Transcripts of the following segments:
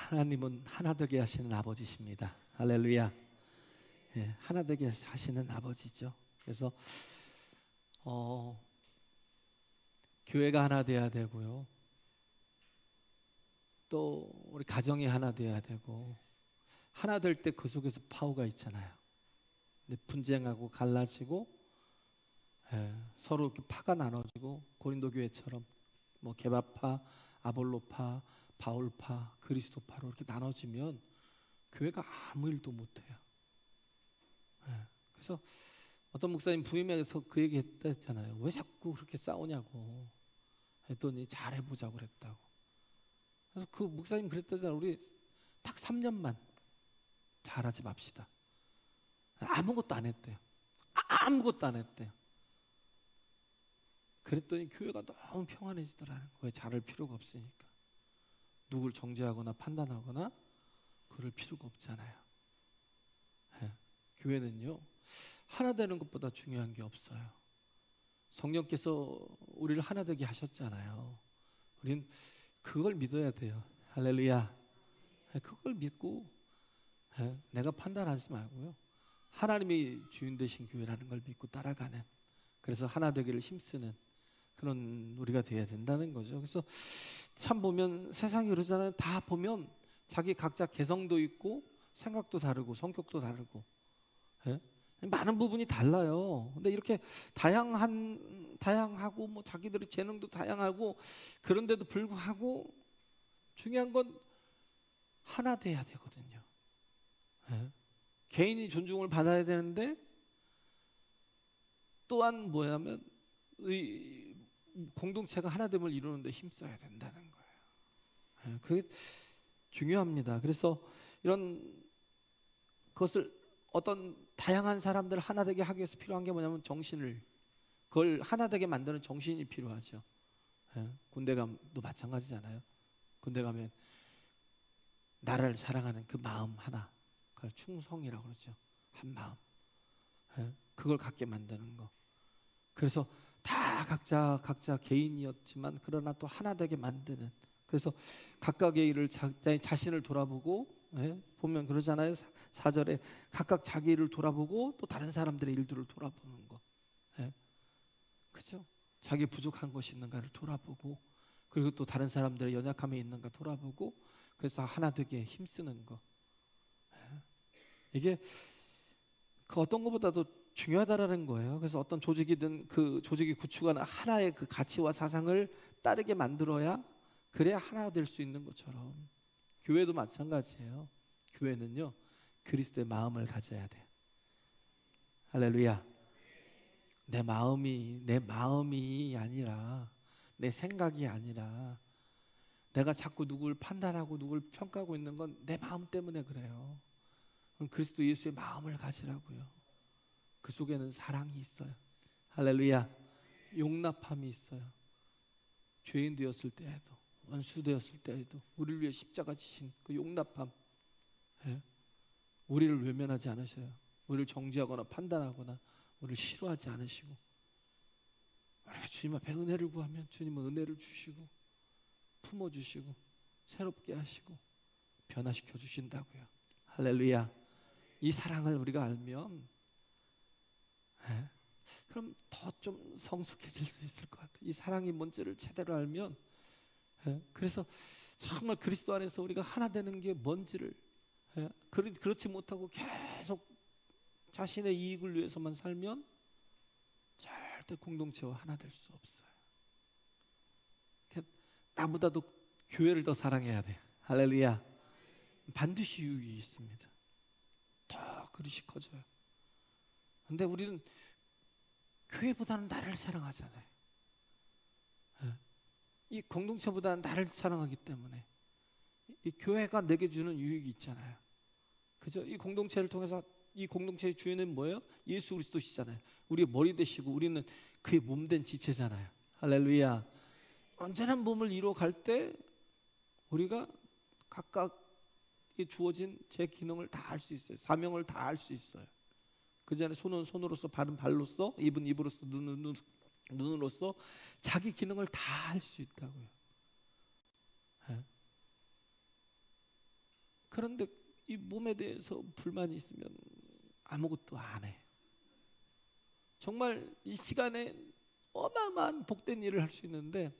하나님은 하나 되게 하시는 아버지십니다. 할렐루야. 예, 하나 되게 하시는 아버지죠. 그래서 교회가 하나 돼야 되고요. 또 우리 가정이 하나 돼야 되고, 하나 될 때 그 속에서 파워가 있잖아요. 근데 분쟁하고 갈라지고, 서로 이렇게 파가 나눠지고, 고린도 교회처럼 뭐 게바파, 아볼로파, 바울파, 그리스도파로 이렇게 나눠지면 교회가 아무 일도 못해요. 그래서 어떤 목사님 부임해서 그 얘기 했잖아요. 왜 자꾸 그렇게 싸우냐고 했더니 잘해보자고 그랬다고. 그래서 그 목사님 그랬다잖아요. 우리 딱 3년만 잘하지 맙시다. 아무것도 안 했대요. 아무것도 안 했대요. 그랬더니 교회가 너무 평안해지더라는 거예요. 왜 잘할 필요가 없으니까. 누굴 정죄하거나 판단하거나 그럴 필요가 없잖아요. 교회는요, 하나 되는 것보다 중요한 게 없어요. 성령께서 우리를 하나 되게 하셨잖아요. 우린 그걸 믿어야 돼요. 할렐루야. 그걸 믿고 내가 판단하지 말고요, 하나님이 주인 되신 교회라는 걸 믿고 따라가는, 그래서 하나 되기를 힘쓰는 그런 우리가 돼야 된다는 거죠. 그래서 참 보면 세상이 그러잖아요. 다 보면 자기 각자 개성도 있고 생각도 다르고 성격도 다르고, 많은 부분이 달라요. 근데 이렇게 다양하고 뭐 자기들의 재능도 다양하고, 그런데도 불구하고 중요한 건 하나 돼야 되거든요. 개인이 존중을 받아야 되는데, 또한 뭐냐면 공동체가 하나됨을 이루는데 힘써야 된다는 거예요. 그게 중요합니다. 그래서 이런 것을, 어떤 다양한 사람들을 하나 되게 하기 위해서 필요한 게 뭐냐면 정신을, 그걸 하나 되게 만드는 정신이 필요하죠. 군대 가도 마찬가지잖아요. 군대 가면 나라를 사랑하는 그 마음 하나, 그걸 충성이라고 그러죠. 한 마음. 그걸 갖게 만드는 거. 그래서 다 각자 개인이었지만 그러나 또 하나 되게 만드는, 그래서 각각의 일을 자신을 돌아보고, 보면 그러잖아요. 4절에 각각 자기 일을 돌아보고 또 다른 사람들의 일들을 돌아보는 거. 그죠? 자기 부족한 것이 있는가를 돌아보고, 그리고 또 다른 사람들의 연약함이 있는가 돌아보고, 그래서 하나 되게 힘쓰는 거. 이게 그 어떤 것보다도 중요하다라는 거예요. 그래서 어떤 조직이든 그 조직이 구축하는 하나의 그 가치와 사상을 따르게 만들어야, 그래야 하나 될 수 있는 것처럼 교회도 마찬가지예요. 교회는요, 그리스도의 마음을 가져야 돼. 할렐루야. 내 마음이 아니라, 내 생각이 아니라, 내가 자꾸 누굴 판단하고 누굴 평가하고 있는 건 내 마음 때문에 그래요. 그럼 그리스도 예수의 마음을 가지라고요. 그 속에는 사랑이 있어요. 할렐루야. 용납함이 있어요. 죄인 되었을 때에도, 원수 되었을 때에도 우리를 위해 십자가 지신 그 용납함. 우리를 외면하지 않으셔요. 우리를 정죄하거나 판단하거나 우리를 싫어하지 않으시고, 우리가 주님 앞에 은혜를 구하면 주님은 은혜를 주시고 품어주시고 새롭게 하시고 변화시켜 주신다고요. 할렐루야. 이 사랑을 우리가 알면, 그럼 더 좀 성숙해질 수 있을 것 같아요. 이 사랑이 뭔지를 제대로 알면, 그래서 정말 그리스도 안에서 우리가 하나 되는 게 뭔지를, 그렇지 못하고 계속 자신의 이익을 위해서만 살면 절대 공동체와 하나 될 수 없어요. 나보다도 교회를 더 사랑해야 돼. 할렐루야. 반드시 유익이 있습니다. 더 그릇이 커져요. 근데 우리는 교회보다는 나를 사랑하잖아요. 이 공동체보다는 나를 사랑하기 때문에 이 교회가 내게 주는 유익이 있잖아요. 그죠? 이 공동체를 통해서, 이 공동체의 주인은 뭐예요? 예수 그리스도시잖아요. 우리의 머리 되시고 우리는 그의 몸된 지체잖아요. 할렐루야. 온전한 몸을 이루어갈 때 우리가 각각이 주어진 제 기능을 다 할 수 있어요. 사명을 다 할 수 있어요. 그 전에 손은 손으로서, 발은 발로서, 입은 입으로서, 눈은 눈으로서 자기 기능을 다 할 수 있다고요. 그런데 이 몸에 대해서 불만이 있으면 아무것도 안 해. 정말 이 시간에 어마어마한 복된 일을 할 수 있는데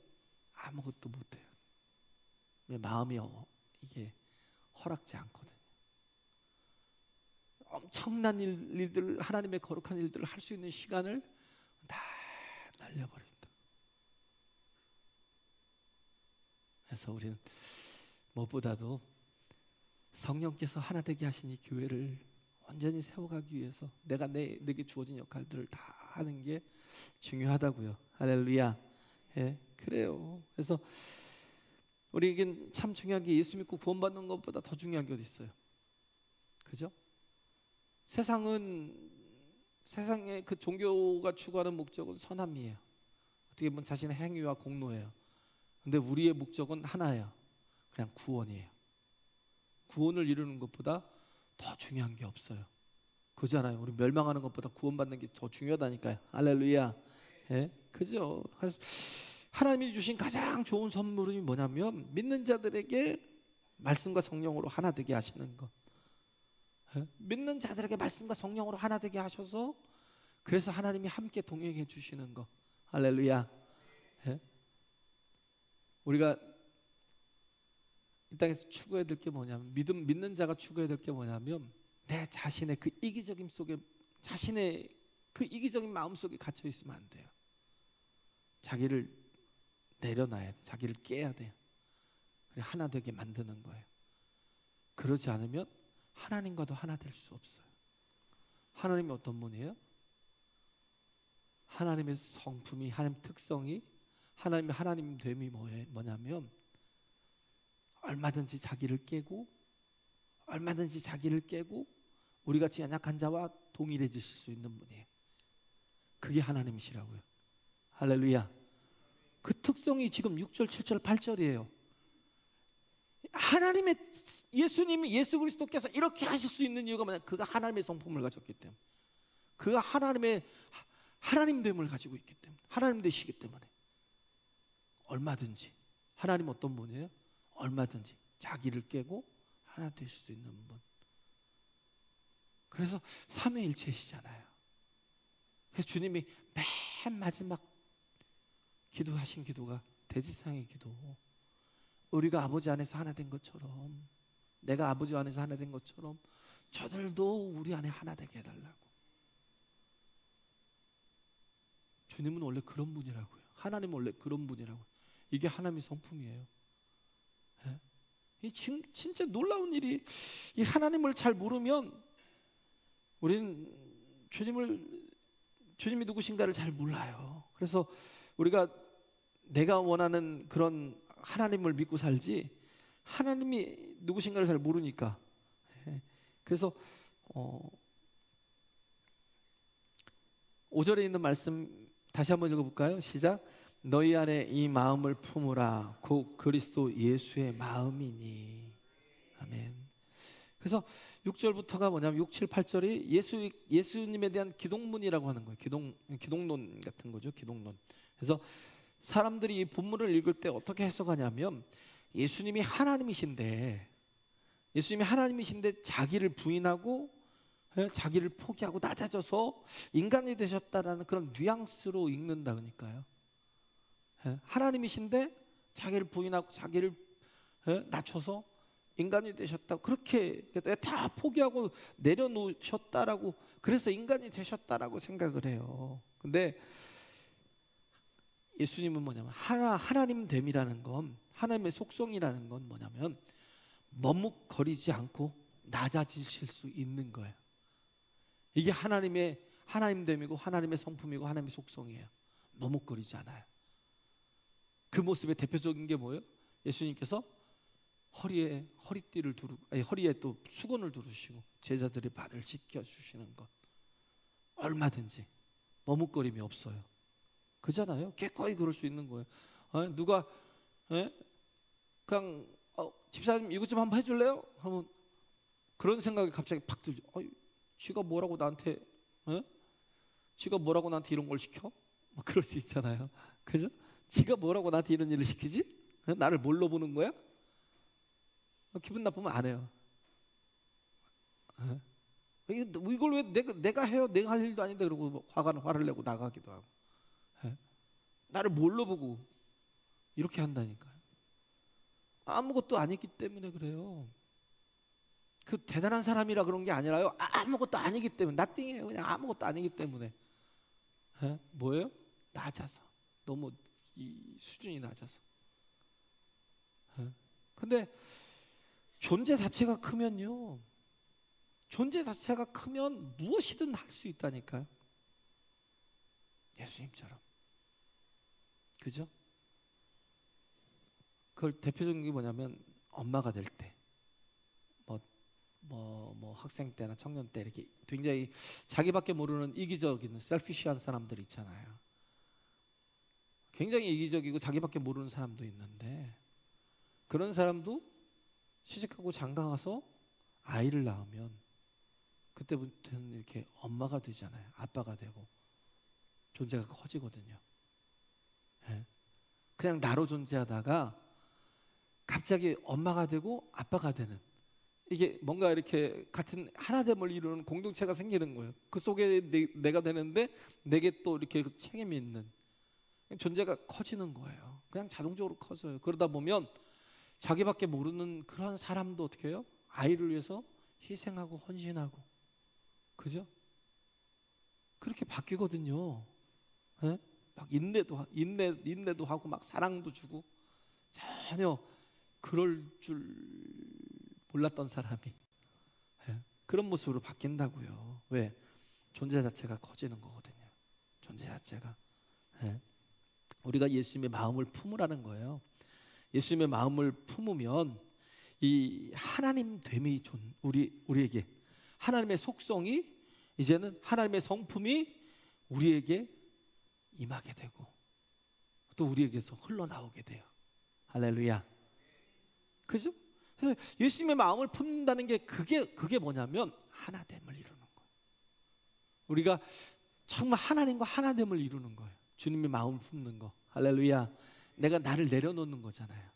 아무것도 못 해요. 왜? 마음이 이게 허락지 않거든요. 엄청난 일들, 하나님의 거룩한 일들을 할 수 있는 시간을 다 날려버린다. 그래서 우리는 무엇보다도 성령께서 하나 되게 하신 이 교회를 완전히 세워가기 위해서 내가 내게 주어진 역할들을 다 하는 게 중요하다고요. 할렐루야. 예, 그래요. 그래서 우리에겐 참 중요한 게 예수 믿고 구원받는 것보다 더 중요한 게 어디 있어요? 그죠? 세상의 그 종교가 추구하는 목적은 선함이에요. 어떻게 보면 자신의 행위와 공로예요. 근데 우리의 목적은 하나예요. 그냥 구원이에요. 구원을 이루는 것보다 더 중요한 게 없어요. 그잖아요. 우리 멸망하는 것보다 구원받는 게 더 중요하다니까요. 할렐루야. 예? 그죠? 하나님이 주신 가장 좋은 선물이 뭐냐면 믿는 자들에게 말씀과 성령으로 하나 되게 하시는 것. 예? 믿는 자들에게 말씀과 성령으로 하나 되게 하셔서 그래서 하나님이 함께 동행해 주시는 것. 할렐루야. 예? 우리가 이 땅에서 추구해야 될 게 뭐냐면 믿는 자가 추구해야 될 게 뭐냐면 내 자신의 그 이기적임 속에 자신의 그 이기적인 마음 속에 갇혀 있으면 안 돼요. 자기를 내려놔야 돼. 자기를 깨야 돼요. 그래 하나 되게 만드는 거예요. 그러지 않으면 하나님과도 하나 될 수 없어요. 하나님이 어떤 분이에요? 하나님의 성품이 하나님 특성이 하나님의 하나님됨이 뭐냐면 얼마든지 자기를 깨고 우리 같이 연약한 자와 동일해지실 수 있는 분이에요. 그게 하나님이시라고요. 할렐루야. 그 특성이 지금 6절, 7절, 8절이에요. 하나님의 예수님이 예수 그리스도께서 이렇게 하실 수 있는 이유가 뭐냐? 그가 하나님의 성품을 가졌기 때문에. 그가 하나님됨을 가지고 있기 때문에. 하나님 되시기 때문에. 얼마든지. 하나님 어떤 분이에요? 얼마든지 자기를 깨고 하나 되실 수 있는 분. 그래서 삼위일체시잖아요. 그래서 주님이 맨 마지막 기도하신 기도가 대지상의 기도. 우리가 아버지 안에서 하나 된 것처럼 내가 아버지 안에서 하나 된 것처럼 저들도 우리 안에 하나 되게 해달라고. 주님은 원래 그런 분이라고요. 하나님은 원래 그런 분이라고요. 이게 하나님의 성품이에요. 예? 이 진짜 놀라운 일이 이 하나님을 잘 모르면 우리는 주님이 누구신가를 잘 몰라요. 그래서 우리가 내가 원하는 그런 하나님을 믿고 살지 하나님이 누구신가를 잘 모르니까. 예. 그래서 5절에 있는 말씀 다시 한번 읽어볼까요? 시작. 너희 안에 이 마음을 품으라. 곧 그리스도 예수의 마음이니. 아멘. 그래서 6절부터가 뭐냐면 6, 7, 8절이 예수님에 대한 기독문이라고 하는 거예요. 기독론 같은 거죠. 기독론. 그래서 사람들이 이 본문을 읽을 때 어떻게 해석하냐면 예수님이 하나님이신데 자기를 부인하고 자기를 포기하고 낮아져서 인간이 되셨다라는 그런 뉘앙스로 읽는다 그러니까요. 하나님이신데 자기를 부인하고 자기를 낮춰서 인간이 되셨다. 그렇게 다 포기하고 내려놓으셨다라고 그래서 인간이 되셨다라고 생각을 해요. 근데 예수님은 뭐냐면 하나님됨이라는 건 하나님의 속성이라는 건 뭐냐면 머뭇거리지 않고 낮아지실 수 있는 거예요. 이게 하나님됨이고 하나님의 성품이고 하나님의 속성이에요. 머뭇거리지 않아요. 그 모습의 대표적인 게 뭐예요? 예수님께서 허리에 또 수건을 두르시고 제자들의 발을 씻겨 주시는 것. 얼마든지 머뭇거림이 없어요. 그잖아요. 기꺼이 그럴 수 있는 거예요. 누가 그냥 집사님 이것 좀 한번 해줄래요? 하면 그런 생각이 갑자기 팍 들죠. 지가 뭐라고 나한테 이런 걸 시켜? 뭐 그럴 수 있잖아요. 그죠? 지가 뭐라고 나한테 이런 일을 시키지? 나를 뭘로 보는 거야? 기분 나쁘면 안 해요. 예? 이걸 왜 내가 해요? 내가 할 일도 아닌데. 그러고 뭐 화를 내고 나가기도 하고. 예? 나를 뭘로 보고 이렇게 한다니까요. 아무것도 아니기 때문에 그래요. 그 대단한 사람이라 그런 게 아니라요. 아무것도 아니기 때문에, 나띵이에요. 그냥 아무것도 아니기 때문에. 예? 뭐예요? 낮아서. 너무 이 수준이 낮아서. 예? 근데 존재 자체가 크면요. 존재 자체가 크면 무엇이든 할 수 있다니까요. 예수님처럼. 그죠? 그걸 대표적인 게 뭐냐면 엄마가 될 때, 뭐 학생 때나 청년 때 이렇게 굉장히 자기밖에 모르는 이기적인 셀피시한 사람들 있잖아요. 굉장히 이기적이고 자기밖에 모르는 사람도 있는데 그런 사람도 시집가고 장가가서 아이를 낳으면 그때부터는 이렇게 엄마가 되잖아요. 아빠가 되고 존재가 커지거든요. 예. 그냥 나로 존재하다가 갑자기 엄마가 되고 아빠가 되는, 이게 뭔가 이렇게 같은 하나됨을 이루는 공동체가 생기는 거예요. 그 속에 내가 되는데 내게 또 이렇게 책임이 있는 존재가 커지는 거예요. 그냥 자동적으로 커져요. 그러다 보면 자기밖에 모르는 그런 사람도 어떻게 해요? 아이를 위해서 희생하고 헌신하고, 그죠? 그렇게 바뀌거든요. 예? 막 인내도 하고 막 사랑도 주고. 전혀 그럴 줄 몰랐던 사람이, 예? 그런 모습으로 바뀐다고요. 왜? 존재 자체가 커지는 거거든요. 존재 자체가. 예? 우리가 예수님의 마음을 품으라는 거예요. 예수님의 마음을 품으면 이 하나님 됨이 우리에게, 하나님의 속성이, 이제는 하나님의 성품이 우리에게 임하게 되고 또 우리에게서 흘러나오게 돼요. 할렐루야. 그죠? 그래서 예수님의 마음을 품는다는 게 그게 뭐냐면 하나됨을 이루는 거예요. 우리가 정말 하나님과 하나됨을 이루는 거예요. 주님의 마음을 품는 거. 할렐루야. 내가 나를 내려놓는 거잖아요.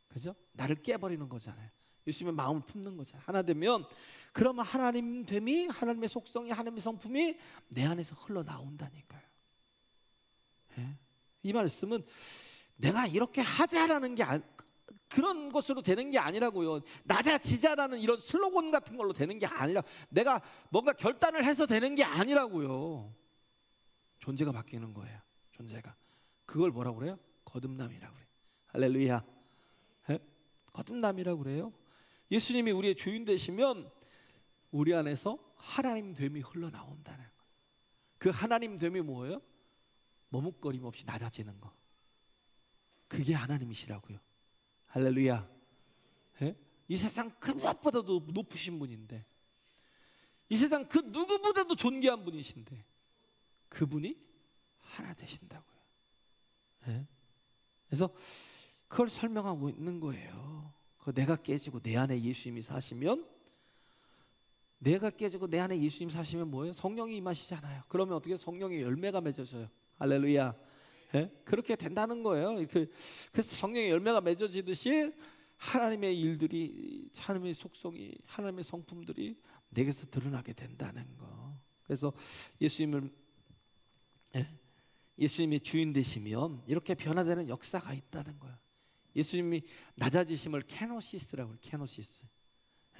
그죠? 나를 깨버리는 거잖아요. 예수님의 마음을 품는 거잖아요. 하나 되면 그러면 하나님 됨이, 하나님의 속성이, 하나님의 성품이 내 안에서 흘러나온다니까요. 예? 이 말씀은 내가 이렇게 하자라는 게 그런 것으로 되는 게 아니라고요. 낮아지자라는 이런 슬로건 같은 걸로 되는 게 아니라, 내가 뭔가 결단을 해서 되는 게 아니라고요. 존재가 바뀌는 거예요. 존재가. 그걸 뭐라고 그래요? 거듭남이라고 그래요. 할렐루야. 예? 거듭남이라고 그래요. 예수님이 우리의 주인 되시면 우리 안에서 하나님 됨이 흘러나온다는 거예요. 그 하나님 됨이 뭐예요? 머뭇거림 없이 낮아지는 거. 그게 하나님이시라고요. 할렐루야. 예? 이 세상 그 무엇보다도 높으신 분인데, 이 세상 그 누구보다도 존귀한 분이신데 그분이 하나 되신다고요. 예? 그래서 그걸 설명하고 있는 거예요. 내가 깨지고 내 안에 예수님이 사시면, 내가 깨지고 내 안에 예수님 사시면 뭐예요? 성령이 임하시잖아요. 그러면 어떻게? 성령의 열매가 맺어져요. 할렐루야. 예? 그렇게 된다는 거예요. 그래서 성령의 열매가 맺어지듯이 하나님의 일들이, 하나님의 속성이, 하나님의 성품들이 내게서 드러나게 된다는 거. 그래서 예수님을, 예? 예수님이 주인 되시면 이렇게 변화되는 역사가 있다는 거예요. 예수님이 낮아지심을 케노시스라고 해요. 케노시스.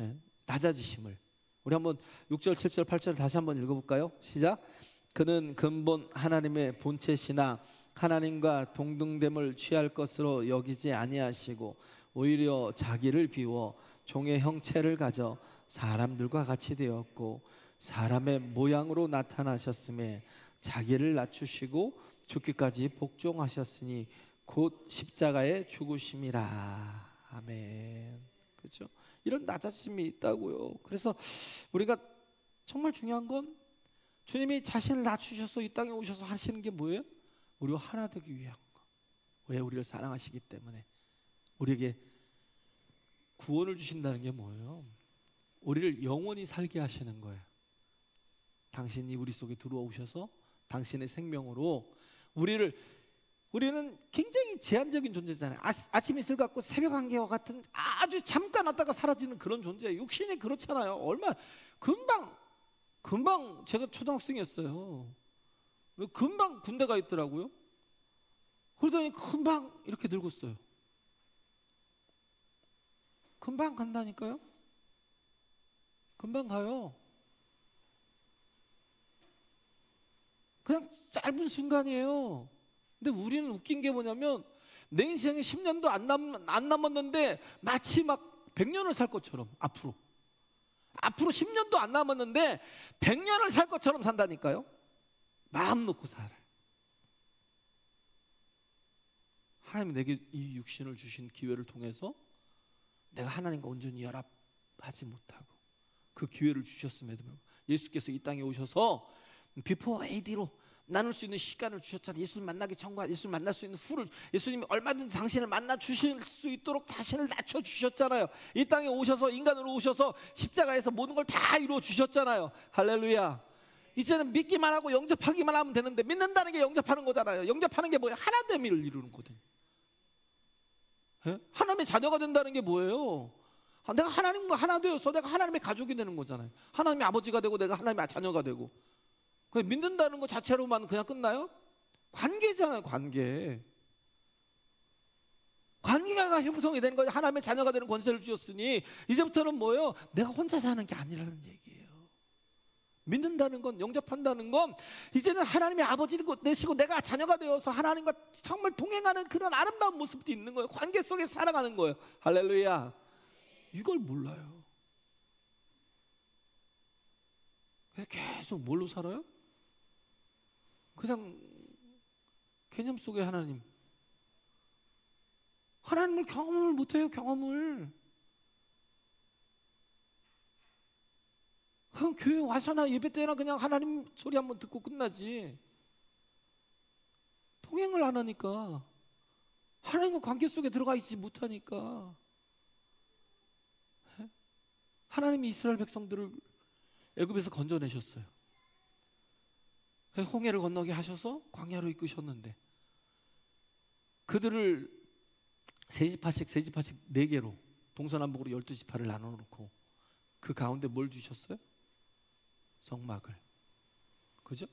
예? 낮아지심을. 우리 한번 6절, 7절, 8절 다시 한번 읽어볼까요? 시작. 그는 근본 하나님의 본체시나 하나님과 동등됨을 취할 것으로 여기지 아니하시고 오히려 자기를 비워 종의 형체를 가져 사람들과 같이 되었고 사람의 모양으로 나타나셨음에 자기를 낮추시고 죽기까지 복종하셨으니 곧 십자가에 죽으심이라. 아멘. 그렇죠? 이런 낮아짐이 있다고요. 그래서 우리가 정말 중요한 건 주님이 자신을 낮추셔서 이 땅에 오셔서 하시는 게 뭐예요? 우리와 하나 되기 위한 거. 왜? 우리를 사랑하시기 때문에. 우리에게 구원을 주신다는 게 뭐예요? 우리를 영원히 살게 하시는 거예요. 당신이 우리 속에 들어오셔서 당신의 생명으로 우리를 우리는 굉장히 제한적인 존재잖아요. 아침 이슬 같고 새벽 안개와 같은 아주 잠깐 왔다가 사라지는 그런 존재예요. 육신이 그렇잖아요. 얼마 금방 제가 초등학생이었어요. 금방 군대가 있더라고요. 그러더니 금방 이렇게 늙었어요. 금방 간다니까요. 금방 가요. 그냥 짧은 순간이에요. 근데 우리는 웃긴 게 뭐냐면 내 인생에 10년도 안 남았는데 마치 막 100년을 살 것처럼 앞으로 10년도 안 남았는데 100년을 살 것처럼 산다니까요. 마음 놓고 살아요. 하나님이 내게 이 육신을 주신 기회를 통해서 내가 하나님과 온전히 연합하지 못하고 그 기회를 주셨음에도 불구하고 예수께서 이 땅에 오셔서 비포 AD로 나눌 수 있는 시간을 주셨잖아요. 예수님 만나기 전과 예수님 만날 수 있는 후를 예수님이 얼마든지 당신을 만나 주실 수 있도록 자신을 낮춰 주셨잖아요. 이 땅에 오셔서 인간으로 오셔서 십자가에서 모든 걸 다 이루어 주셨잖아요. 할렐루야. 이제는 믿기만 하고 영접하기만 하면 되는데 믿는다는 게 영접하는 거잖아요. 영접하는 게 뭐예요? 하나됨을 이루는 거거든요. 예? 하나님의 자녀가 된다는 게 뭐예요? 내가 하나님과 하나 되어서 내가 하나님의 가족이 되는 거잖아요. 하나님의 아버지가 되고 내가 하나님의 자녀가 되고. 그냥 믿는다는 것 자체로만 그냥 끝나요? 관계잖아요. 관계가 형성이 되는 거예요. 하나님의 자녀가 되는 권세를 주셨으니 이제부터는 뭐예요? 내가 혼자 사는 게 아니라는 얘기예요. 믿는다는 건, 영접한다는 건 이제는 하나님의 아버지 되시고 내가 자녀가 되어서 하나님과 정말 동행하는 그런 아름다운 모습도 있는 거예요. 관계 속에 살아가는 거예요. 할렐루야. 이걸 몰라요. 그래서 계속 뭘로 살아요? 그냥 개념 속의 하나님을 경험을 못해요. 경험을. 그냥 교회 와서나 예배 때나 그냥 하나님 소리 한번 듣고 끝나지. 통행을 안 하니까, 하나님과 관계 속에 들어가 있지 못하니까. 하나님이 이스라엘 백성들을 애굽에서 건져내셨어요. 홍해를 건너게 하셔서 광야로 이끄셨는데 그들을 세지파씩 4개로 동서남북으로 12지파를 나눠놓고 그 가운데 뭘 주셨어요? 성막을. 그죠?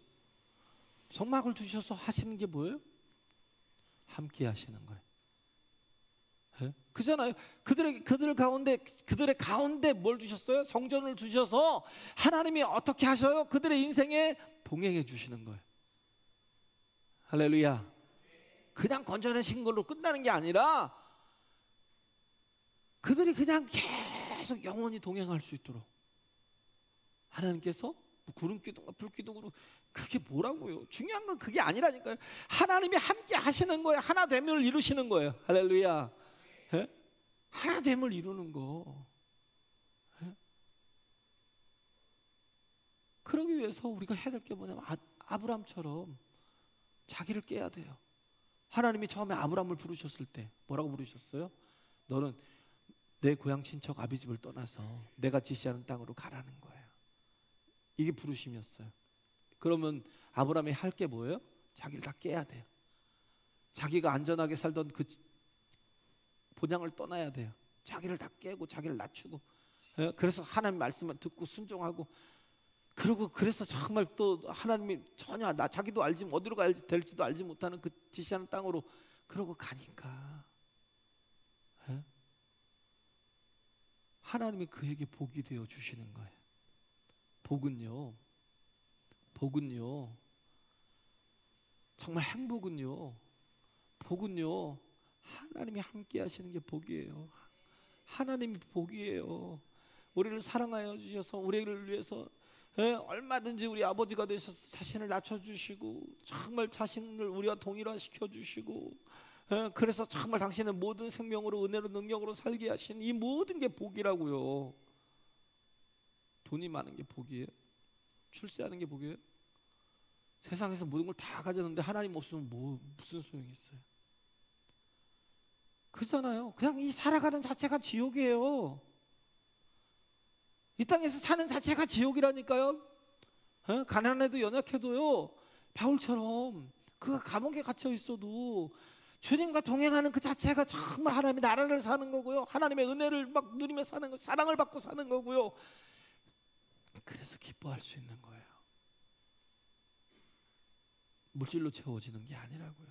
성막을 주셔서 하시는 게 뭐예요? 함께 하시는 거예요. 네? 그잖아요. 그들의 가운데 뭘 주셨어요? 성전을 주셔서 하나님이 어떻게 하셔요? 그들의 인생에 동행해 주시는 거예요. 할렐루야. 그냥 건져내신 걸로 끝나는 게 아니라 그들이 그냥 계속 영원히 동행할 수 있도록 하나님께서 구름 기둥과 불 기둥으로, 그게 뭐라고요? 중요한 건 그게 아니라니까요. 하나님이 함께 하시는 거예요. 하나됨을 이루시는 거예요. 할렐루야. 예? 하나됨을 이루는 거. 예? 그러기 위해서 우리가 해야 될 게 뭐냐면 아브람처럼 자기를 깨야 돼요. 하나님이 처음에 아브람을 부르셨을 때 뭐라고 부르셨어요? 너는 내 고향 친척 아비집을 떠나서 내가 지시하는 땅으로 가라는 거예요. 이게 부르심이었어요. 그러면 아브람이 할 게 뭐예요? 자기를 다 깨야 돼요. 자기가 안전하게 살던 그 본향을 떠나야 돼요. 자기를 다 깨고 자기를 낮추고. 그래서 하나님 말씀을 듣고 순종하고, 그리고 그래서 정말 또 하나님이 전혀 자기도 알지 어디로 가야 될지도 알지 못하는 그 지시하는 땅으로 그러고 가니까 하나님이 그에게 복이 되어 주시는 거예요. 복은요 정말 행복은요, 복은요 하나님이 함께 하시는 게 복이에요. 하나님이 복이에요. 우리를 사랑하여 주셔서 우리를 위해서 얼마든지 우리 아버지가 되셔서 자신을 낮춰주시고 정말 자신을 우리와 동일화시켜 주시고, 그래서 정말 당신의 모든 생명으로 은혜로 능력으로 살게 하신 이 모든 게 복이라고요. 돈이 많은 게 복이에요? 출세하는 게 복이에요? 세상에서 모든 걸 다 가졌는데 하나님 없으면 무슨 소용이 있어요? 그렇잖아요. 그냥 이 살아가는 자체가 지옥이에요. 이 땅에서 사는 자체가 지옥이라니까요. 가난해도 연약해도요, 바울처럼 그가 감옥에 갇혀 있어도 주님과 동행하는 그 자체가 정말 하나님의 나라를 사는 거고요. 하나님의 은혜를 막 누리며 사는 거, 사랑을 받고 사는 거고요. 그래서 기뻐할 수 있는 거예요. 물질로 채워지는 게 아니라고요.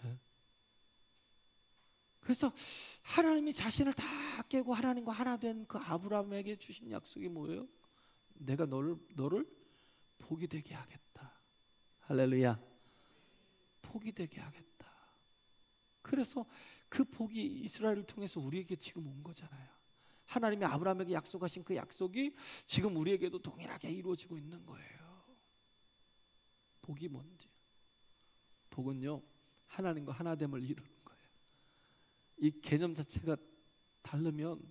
네? 그래서 하나님이 자신을 다 깨고 하나님과 하나 된 그 아브라함에게 주신 약속이 뭐예요? 내가 너를 복이 되게 하겠다. 할렐루야. 복이 되게 하겠다. 그래서 그 복이 이스라엘을 통해서 우리에게 지금 온 거잖아요. 하나님이 아브라함에게 약속하신 그 약속이 지금 우리에게도 동일하게 이루어지고 있는 거예요. 복이 뭔지. 복은요, 하나님과 하나됨을 이루는 거예요. 이 개념 자체가 다르면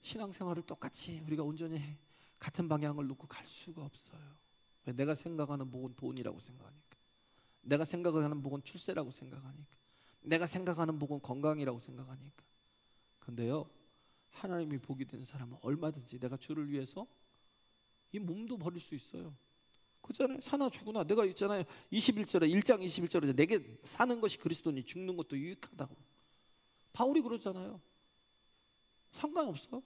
신앙생활을 똑같이 우리가 온전히 같은 방향을 놓고 갈 수가 없어요. 왜? 내가 생각하는 복은 돈이라고 생각하니까, 내가 생각하는 복은 출세라고 생각하니까, 내가 생각하는 복은 건강이라고 생각하니까. 근데요, 하나님이 복이 된 사람은 얼마든지 내가 주를 위해서 이 몸도 버릴 수 있어요. 그렇잖아요. 사나 죽으나. 내가 있잖아요. 21절에 1장 21절에 내게 사는 것이 그리스도니 죽는 것도 유익하다고. 바울이 그러잖아요. 상관없어.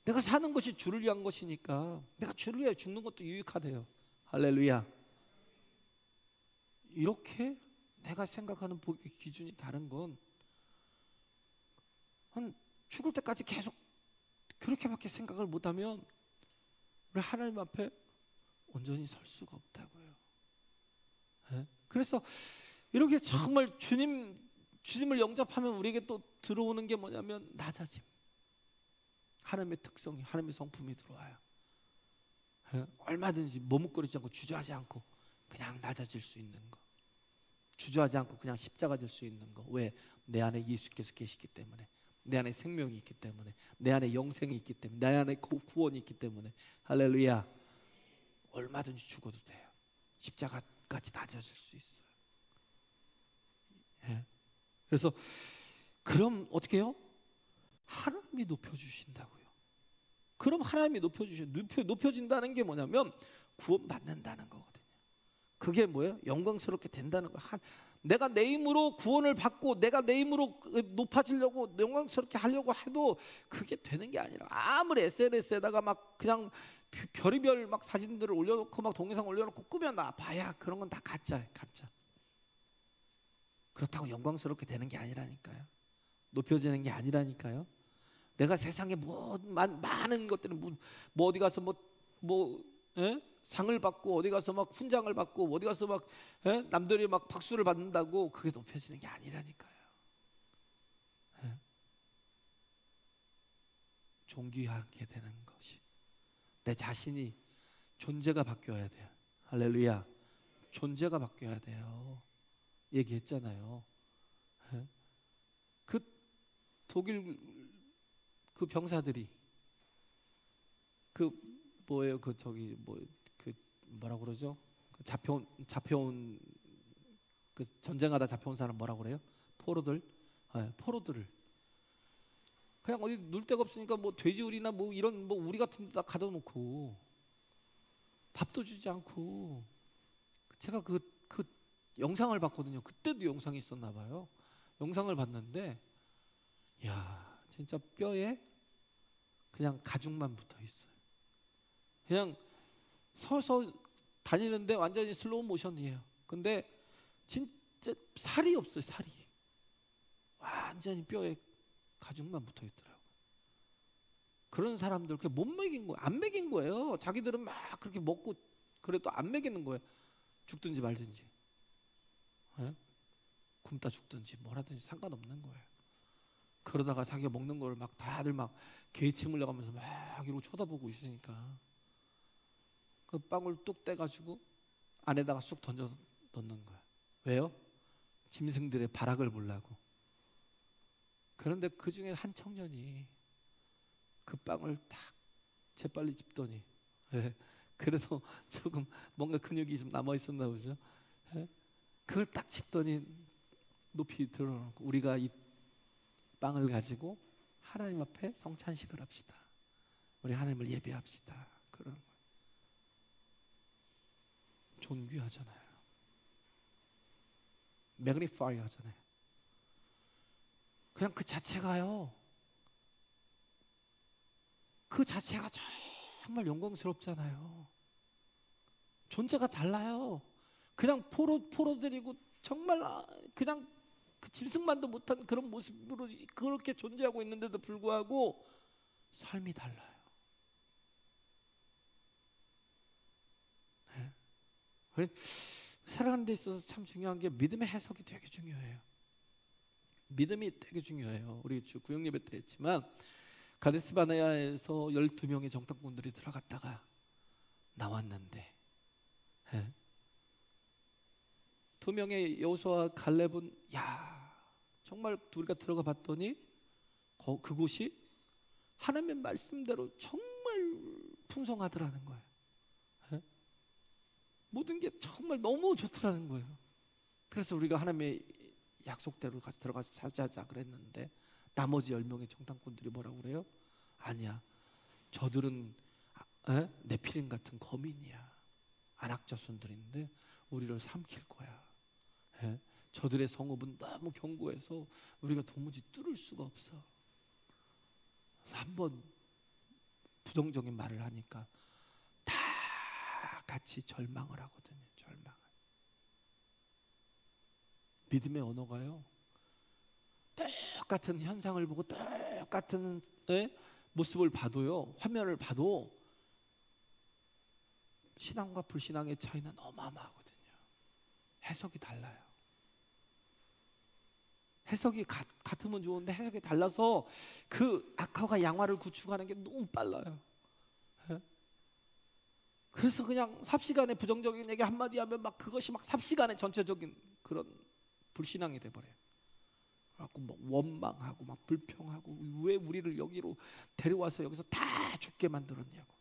내가 사는 것이 주를 위한 것이니까 내가 주를 위해 죽는 것도 유익하대요. 할렐루야. 이렇게 내가 생각하는 복의 기준이 다른 건 한 죽을 때까지 계속 그렇게밖에 생각을 못하면 우리 하나님 앞에 온전히 설 수가 없다고요. 네? 그래서 이렇게 정말 주님을 영접하면 우리에게 또 들어오는 게 뭐냐면 낮아짐. 하나님의 특성이, 하나님의 성품이 들어와요. 네? 얼마든지 머뭇거리지 않고 주저하지 않고 그냥 낮아질 수 있는 거. 주저하지 않고 그냥 십자가 될 수 있는 거. 왜? 내 안에 예수께서 계시기 때문에, 내 안에 생명이 있기 때문에, 내 안에 영생이 있기 때문에, 내 안에 구원이 있기 때문에. 할렐루야. 얼마든지 죽어도 돼요. 십자가까지 낮아질 수 있어요. 예. 그래서 그럼 어떻게 해요? 하나님이 높여주신다고요. 그럼 하나님이 높여진다는 게 뭐냐면 구원받는다는 거거든요. 그게 뭐예요? 영광스럽게 된다는 거. 내가 내 힘으로 구원을 받고 내가 내 힘으로 높아지려고 영광스럽게 하려고 해도 그게 되는 게 아니라, 아무리 SNS에다가 막 그냥 별의별 막 사진들을 올려놓고 막 동영상 올려놓고 꾸며놔 봐야 그런 건 다 가짜예요. 가짜. 그렇다고 영광스럽게 되는 게 아니라니까요. 높여지는 게 아니라니까요. 내가 세상에 많은 것들은 뭐 어디 가서 상을 받고 어디 가서 막 훈장을 받고 어디 가서 막 남들이 막 박수를 받는다고 그게 높여지는 게 아니라니까요. 존귀하게 되는 것이 내 자신이 존재가 바뀌어야 돼요. 할렐루야. 존재가 바뀌어야 돼요. 얘기했잖아요. 그 독일 그 병사들이 그 뭐예요? 그 저기 그 뭐라고 그러죠? 그 잡혀온 그 전쟁하다 잡혀온 사람 뭐라고 그래요? 포로들. 네, 포로들을 그냥 어디 놀 데가 없으니까 뭐 돼지우리나 뭐 이런 뭐 우리 같은 데다 가둬놓고 밥도 주지 않고. 제가 그 영상을 봤거든요. 그때도 영상이 있었나 봐요. 영상을 봤는데 야, 진짜 뼈에 그냥 가죽만 붙어 있어요. 그냥 서서 다니는데 완전히 슬로우 모션이에요. 근데 진짜 살이 없어요. 살이 완전히 뼈에 가죽만 붙어 있더라고요. 그런 사람들 그렇게 못 먹인 거예요. 안 먹인 거예요. 자기들은 막 그렇게 먹고 그래도 안 먹이는 거예요. 죽든지 말든지, 예? 굶다 죽든지 뭐라든지 상관없는 거예요. 그러다가 자기가 먹는 걸 막 다들 막 개침 흘려가면서 막 이러고 쳐다보고 있으니까 그 빵을 뚝 떼가지고 안에다가 쑥 던져 넣는 거예요. 왜요? 짐승들의 발악을 보려고. 그런데 그 중에 한 청년이 그 빵을 딱 재빨리 집더니, 예, 그래도 조금 뭔가 근육이 좀 남아 있었나 보죠. 예? 그걸 딱 집더니 높이 들어놓고 우리가 이 빵을 가지고 하나님 앞에 성찬식을 합시다. 우리 하나님을 예배합시다. 그런 거예요. 존귀하잖아요. 매그니파이 하잖아요. 그냥 그 자체가요. 그 자체가 정말 영광스럽잖아요. 존재가 달라요. 그냥 포로들이고 정말 그냥 그 짐승만도 못한 그런 모습으로 그렇게 존재하고 있는데도 불구하고 삶이 달라요. 네? 살아가는 데 있어서 참 중요한 게 믿음의 해석이 되게 중요해요. 믿음이 되게 중요해요. 우리 주 구역 예배 때 했지만 가데스 바네아에서 12명의 정탐꾼들이 들어갔다가 나왔는데, 예? 두 명의 여호수아와 갈렙은 정말 우리가 들어가 봤더니 그곳이 하나님의 말씀대로 정말 풍성하더라는 거예요. 예? 모든 게 정말 너무 좋더라는 거예요. 그래서 우리가 하나님의 약속대로 들어가서 차지하자 그랬는데 나머지 10명의 정탐꾼들이 뭐라고 그래요? 아니야, 저들은 네피림 같은 거민이야. 안악자손들인데 우리를 삼킬 거야. 예? 저들의 성읍은 너무 견고해서 우리가 도무지 뚫을 수가 없어. 한번 부정적인 말을 하니까 다 같이 절망을 하거든요. 절망을. 믿음의 언어가요, 똑같은 현상을 보고 똑같은 모습을 봐도요, 화면을 봐도 신앙과 불신앙의 차이는 어마어마하거든요. 해석이 달라요. 해석이 같으면 좋은데 해석이 달라서 그 악화가 양화를 구축하는 게 너무 빨라요. 그래서 그냥 삽시간에 부정적인 얘기 한마디 하면 막 그것이 막 삽시간에 전체적인 그런 불신앙이 돼버려요. 그래갖고 막 원망하고 막 불평하고 왜 우리를 여기로 데려와서 여기서 다 죽게 만들었냐고.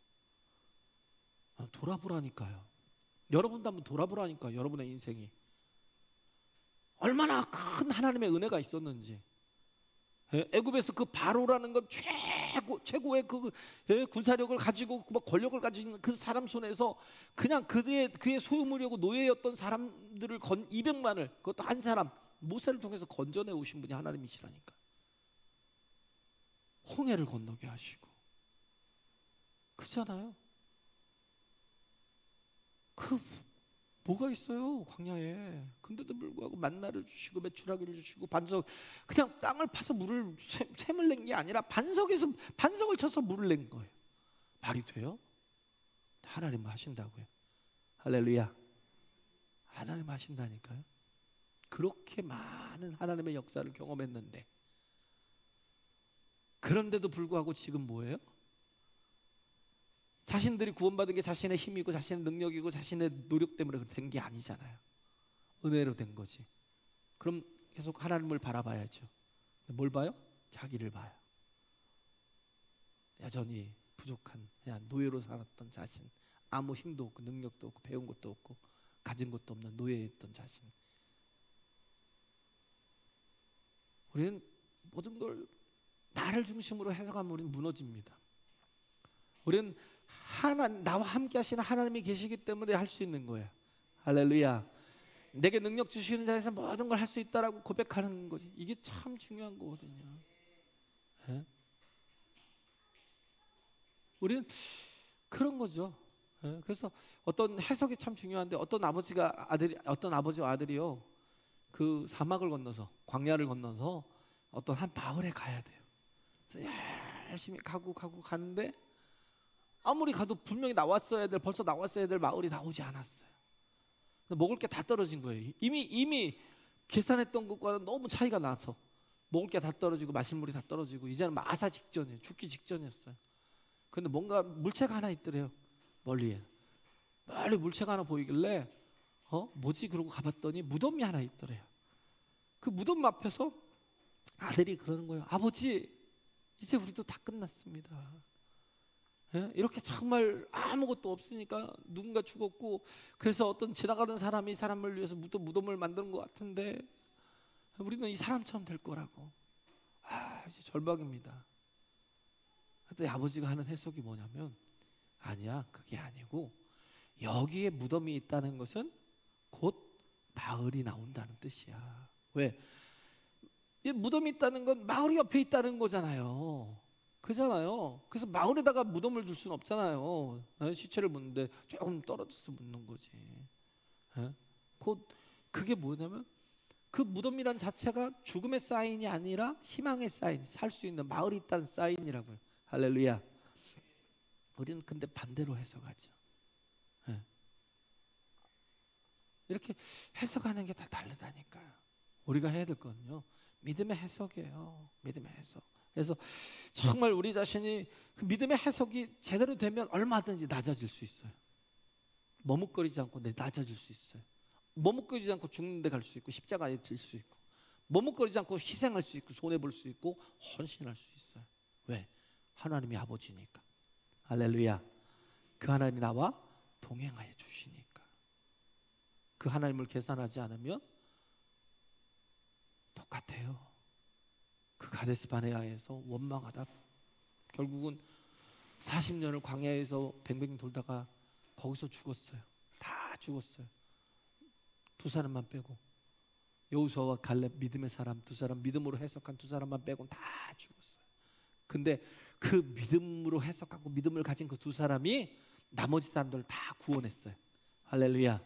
돌아보라니까요. 여러분도 한번 돌아보라니까. 여러분의 인생이 얼마나 큰 하나님의 은혜가 있었는지. 애굽에서 그 바로라는 건 최고의 그 군사력을 가지고 막 권력을 가지고 있는 그 사람 손에서 그냥 그의 소유물이고 노예였던 사람들을 200만을 그것도 한 사람 모세를 통해서 건져내 오신 분이 하나님이시라니까. 홍해를 건너게 하시고. 그렇잖아요. 그 뭐가 있어요 광야에. 근데도 불구하고 만나를 주시고 메추라기를 주시고 반석, 그냥 땅을 파서 물을 샘을 낸 게 아니라 반석을 쳐서 물을 낸 거예요. 말이 돼요? 하나님 하신다고요. 할렐루야. 하나님 하신다니까요. 그렇게 많은 하나님의 역사를 경험했는데, 그런데도 불구하고 지금 뭐예요? 자신들이 구원받은 게 자신의 힘이고 자신의 능력이고 자신의 노력 때문에 된 게 아니잖아요. 은혜로 된 거지. 그럼 계속 하나님을 바라봐야죠. 뭘 봐요? 자기를 봐요. 여전히 부족한 그냥 노예로 살았던 자신, 아무 힘도 없고 능력도 없고 배운 것도 없고 가진 것도 없는 노예였던 자신. 우리는 모든 걸 나를 중심으로 해석하면 우리는 무너집니다. 우리는 나와 함께 하시는 하나님이 계시기 때문에 할 수 있는 거예요. 할렐루야. 내게 능력 주시는 자에서 모든 걸 할 수 있다라고 고백하는 거지. 이게 참 중요한 거거든요. 예? 우리는 그런 거죠. 예? 그래서 어떤 해석이 참 중요한데 어떤 아버지와 아들이요, 그 사막을 건너서 광야를 건너서 어떤 한 마을에 가야 돼요. 그래서 열심히 가고 가는데 아무리 가도 분명히 벌써 나왔어야 될 마을이 나오지 않았어요. 먹을 게 다 떨어진 거예요. 이미 계산했던 것과는 너무 차이가 나서 먹을 게 다 떨어지고 마실 물이 다 떨어지고 이제는 마사 직전이에요. 죽기 직전이었어요. 근데 뭔가 물체가 하나 있더래요. 멀리 물체가 하나 보이길래 뭐지? 그러고 가봤더니 무덤이 하나 있더래요. 그 무덤 앞에서 아들이 그러는 거예요. 아버지, 이제 우리도 다 끝났습니다. 예? 이렇게 정말 아무것도 없으니까 누군가 죽었고, 그래서 어떤 지나가는 사람이 사람을 위해서 무덤을 만드는 것 같은데 우리는 이 사람처럼 될 거라고. 이제 절박입니다. 그때 아버지가 하는 해석이 뭐냐면, 아니야, 그게 아니고 여기에 무덤이 있다는 것은 곧 마을이 나온다는 뜻이야. 왜? 이 무덤이 있다는 건 마을이 옆에 있다는 거잖아요. 그잖아요. 그래서 마을에다가 무덤을 둘 수는 없잖아요. 시체를 묻는데 조금 떨어져서 묻는 거지. 예? 곧 그게 뭐냐면 그 무덤이란 자체가 죽음의 사인이 아니라 희망의 사인, 살 수 있는 마을이 있다는 사인이라고요. 할렐루야. 우리는 근데 반대로 해석하죠. 예. 이렇게 해석하는 게 다 다르다니까요. 우리가 해야 될 거는요, 믿음의 해석이에요. 믿음의 해석. 그래서 정말 우리 자신이 그 믿음의 해석이 제대로 되면 얼마든지 낮아질 수 있어요. 머뭇거리지 않고 낮아질 수 있어요. 머뭇거리지 않고 죽는 데 갈 수 있고 십자가에 질 수 있고 머뭇거리지 않고 희생할 수 있고 손해볼 수 있고 헌신할 수 있어요. 왜? 하나님이 아버지니까. 할렐루야. 그 하나님이 나와 동행하여 주시니까. 그 하나님을 계산하지 않으면 똑같아요. 그 가데스 바네아에서 원망하다 결국은 40년을 광야에서 뱅뱅 돌다가 거기서 죽었어요. 다 죽었어요. 두 사람만 빼고 여호수아와 갈렙 믿음의 사람 두 사람, 믿음으로 해석한 두 사람만 빼고는 다 죽었어요. 근데 그 믿음으로 해석하고 믿음을 가진 그 두 사람이 나머지 사람들을 다 구원했어요. 할렐루야.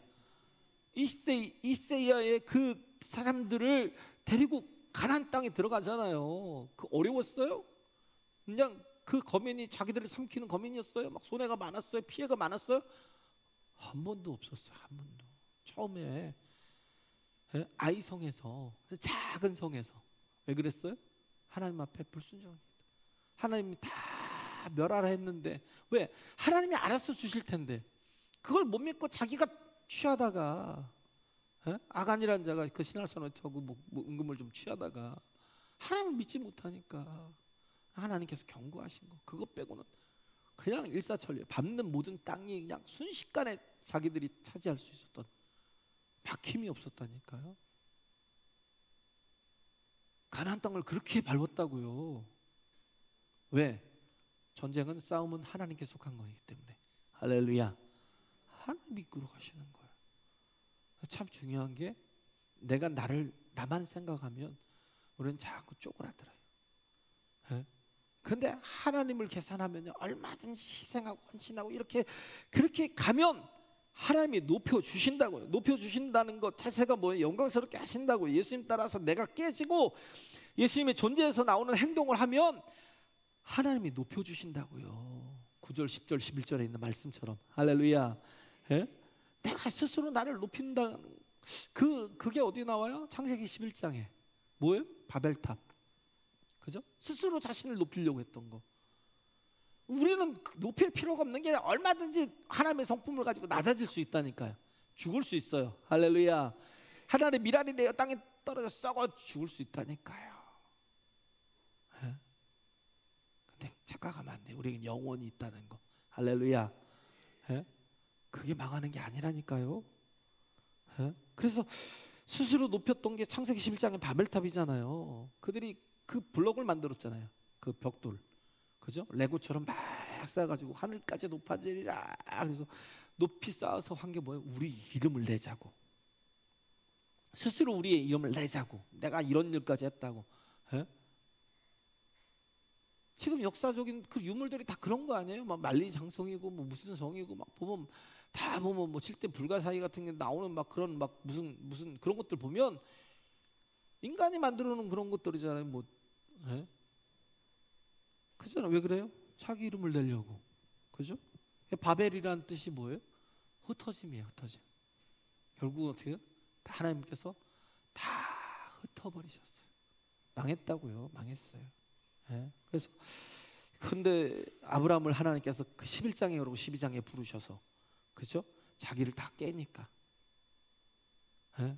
20세 이하의 그 사람들을 데리고 가나안 땅에 들어가잖아요. 그 어려웠어요? 그냥 그 거민이 자기들을 삼키는 거민이었어요? 막 손해가 많았어요? 피해가 많았어요? 한 번도 없었어요. 한 번도. 처음에 아이성에서, 작은 성에서 왜 그랬어요? 하나님 앞에 불순종했다. 하나님이 다 멸하라 했는데 왜? 하나님이 알아서 주실 텐데 그걸 못 믿고 자기가 취하다가 아간이라는 자가 그 신할선을 타고 뭐 은금을 좀 취하다가 하나님을 믿지 못하니까 하나님께서 경고하신 거. 그것 빼고는 그냥 일사천리 밟는 모든 땅이 그냥 순식간에 자기들이 차지할 수 있었던, 막힘이 없었다니까요. 가나안 땅을 그렇게 밟았다고요. 왜? 전쟁은, 싸움은 하나님께 속한 거기 때문에. 할렐루야. 하나님이 이끌어 가시는 거예요. 참 중요한 게, 내가 나만 생각하면 우리는 자꾸 쪼그라들어요. 근데 하나님을 계산하면요, 얼마든지 희생하고 헌신하고 이렇게 그렇게 가면 하나님이 높여주신다고요. 높여주신다는 것 자체가 뭐예요? 영광스럽게 하신다고요. 예수님 따라서 내가 깨지고 예수님의 존재에서 나오는 행동을 하면 하나님이 높여주신다고요. 9절, 10절, 11절에 있는 말씀처럼. 할렐루야. 예? 내가 스스로 나를 높인다. 그게 어디 나와요? 창세기 11장에. 뭐예요? 바벨탑. 그죠? 스스로 자신을 높이려고 했던 거. 우리는 높일 필요가 없는 게 얼마든지 하나님의 성품을 가지고 낮아질 수 있다니까요. 죽을 수 있어요. 할렐루야. 하나님의 미랄이 되어 땅에 떨어져 썩어 죽을 수 있다니까요. 예? 근데 착각하면 안 돼. 우리는 영원히 있다는 거. 할렐루야. 예? 그게 망하는 게 아니라니까요. 예? 그래서 스스로 높였던 게 창세기 11장의 바벨탑이잖아요. 그들이 그 블록을 만들었잖아요. 그 벽돌. 그죠? 레고처럼 막 쌓아가지고 하늘까지 높아지리라. 그래서 높이 쌓아서 한 게 뭐예요? 우리 이름을 내자고. 스스로 우리의 이름을 내자고. 내가 이런 일까지 했다고. 에? 지금 역사적인 그 유물들이 다 그런 거 아니에요? 막 만리장성이고 뭐 무슨 성이고 막 보면 다 보면 뭐 7대 불가사의 같은 게 나오는 막 그런 막 무슨 그런 것들 보면 인간이 만들어 놓은 그런 것들이잖아요. 뭐 에? 그잖아요. 왜 그래요? 자기 이름을 내려고. 그죠? 바벨이라는 뜻이 뭐예요? 흩어짐이에요. 흩어짐. 결국 어떻게 해요? 하나님께서 다 흩어버리셨어요. 망했다고요. 망했어요. 예? 그래서 근데 아브라함을 하나님께서 그 11장에 그러고 12장에 부르셔서, 그죠? 자기를 다 깨니까. 예?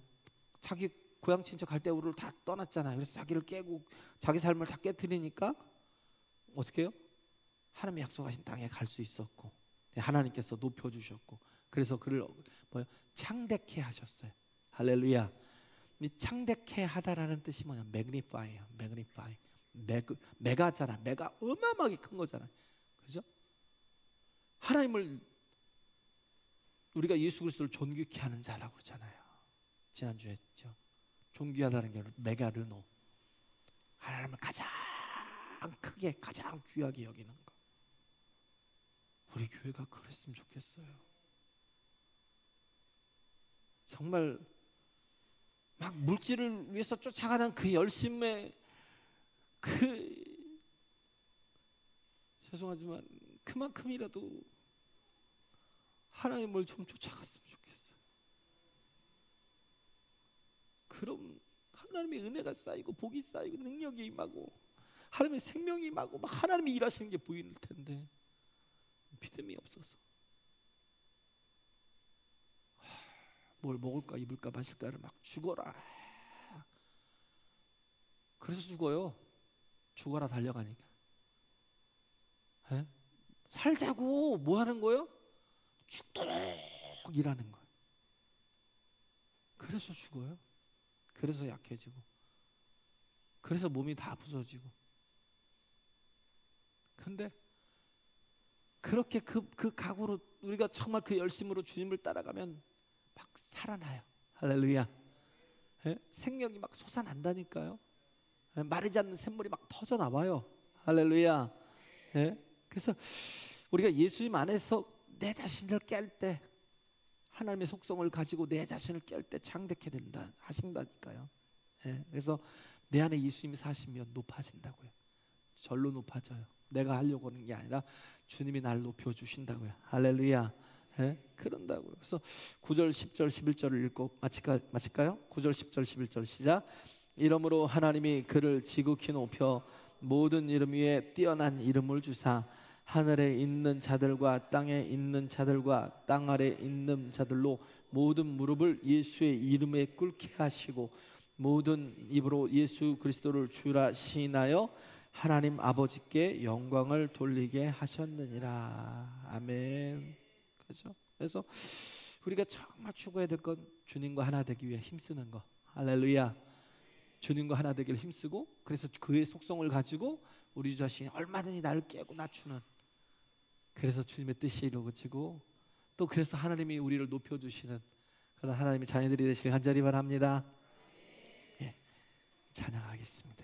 자기 고향 친척 갈대우를 다 떠났잖아요. 그래서 자기를 깨고 자기 삶을 다 깨트리니까 어떻게 해요? 하나님의 약속하신 땅에 갈 수 있었고, 하나님께서 높여주셨고, 그래서 그를 뭐요? 창대케 하셨어요. 할렐루야. 이 창대케 하다라는 뜻이 뭐냐? 매그니파이예요. 매그니파이. 메가잖아. 메가 어마어마하게 큰 거잖아. 그죠? 하나님을 우리가 예수 그리스도를 존귀케 하는 자라고 그러잖아요. 지난주에 했죠. 존귀하다는 게 메가르노, 하나님을 가장 크게 가장 귀하게 여기는 거. 우리 교회가 그랬으면 좋겠어요. 정말 막 물질을 위해서 쫓아가는 그 열심에 죄송하지만 그만큼이라도 하나님을 좀 쫓아갔으면 좋겠어요. 그럼 하나님의 은혜가 쌓이고 복이 쌓이고 능력이 임하고 하나님의 생명이 임하고 막 하나님이 일하시는 게 보일 텐데 믿음이 없어서 뭘 먹을까 입을까 마실까를 막 죽어라. 그래서 죽어요. 죽어라 달려가니까. 에? 살자고 뭐 하는 거예요? 죽도록 일하는 거예요. 그래서 죽어요. 그래서 약해지고 그래서 몸이 다 부서지고. 근데 그렇게 그 각오로 우리가 정말 그 열심으로 주님을 따라가면 막 살아나요. 할렐루야. 예? 생명이 막 솟아난다니까요. 예? 마르지 않는 샘물이 막 터져 나와요. 할렐루야. 예? 그래서 우리가 예수님 안에서 내 자신을 깰 때 하나님의 속성을 가지고 내 자신을 깰 때 창대케 된다 하신다니까요. 예? 그래서 내 안에 예수님이 사시면 높아진다고요. 절로 높아져요. 내가 하려고 하는 게 아니라 주님이 날 높여주신다고요. 할렐루야. 예? 그런다고요. 그래서 9절 10절 11절을 읽고 마칠까요? 9절 10절 11절 시작. 이러므로 하나님이 그를 지극히 높여 모든 이름 위에 뛰어난 이름을 주사 하늘에 있는 자들과 땅에 있는 자들과 땅 아래 있는 자들로 모든 무릎을 예수의 이름에 꿇게 하시고 모든 입으로 예수 그리스도를 주라 시인하여 하나님 아버지께 영광을 돌리게 하셨느니라. 아멘. 그렇죠? 그래서 우리가 정말 추구해야 될 건 주님과 하나 되기 위해 힘쓰는 거. 할렐루야. 주님과 하나 되기를 힘쓰고 그래서 그의 속성을 가지고 우리 자신이 얼마든지 나를 깨고 낮추는, 그래서 주님의 뜻이 이루어지고 또 그래서 하나님이 우리를 높여주시는 그런 하나님의 자녀들이 되시길 간절히 바랍니다. 예, 찬양하겠습니다.